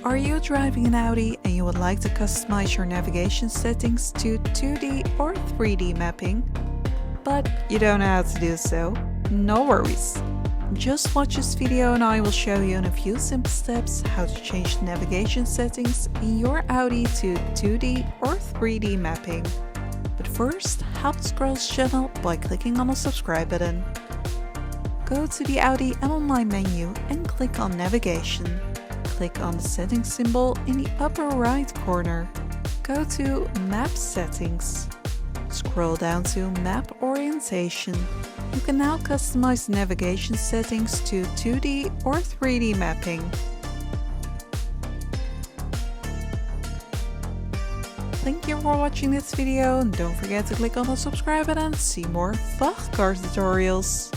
Are you driving an Audi and you would like to customize your navigation settings to 2D or 3D mapping, but you don't know how to do so? No worries. Just watch this video and I will show you in a few simple steps how to change the navigation settings in your Audi to 2D or 3D mapping. But first, help us grow this channel by clicking on the subscribe button. Go to the Audi M-Online menu and click on Navigation. Click on the settings symbol in the upper right corner. Go to Map Settings. Scroll down to Map Orientation. You can now customize the navigation settings to 2D or 3D mapping. Thank you for watching this video and don't forget to click on the subscribe button to see more VAG Car Tutorials.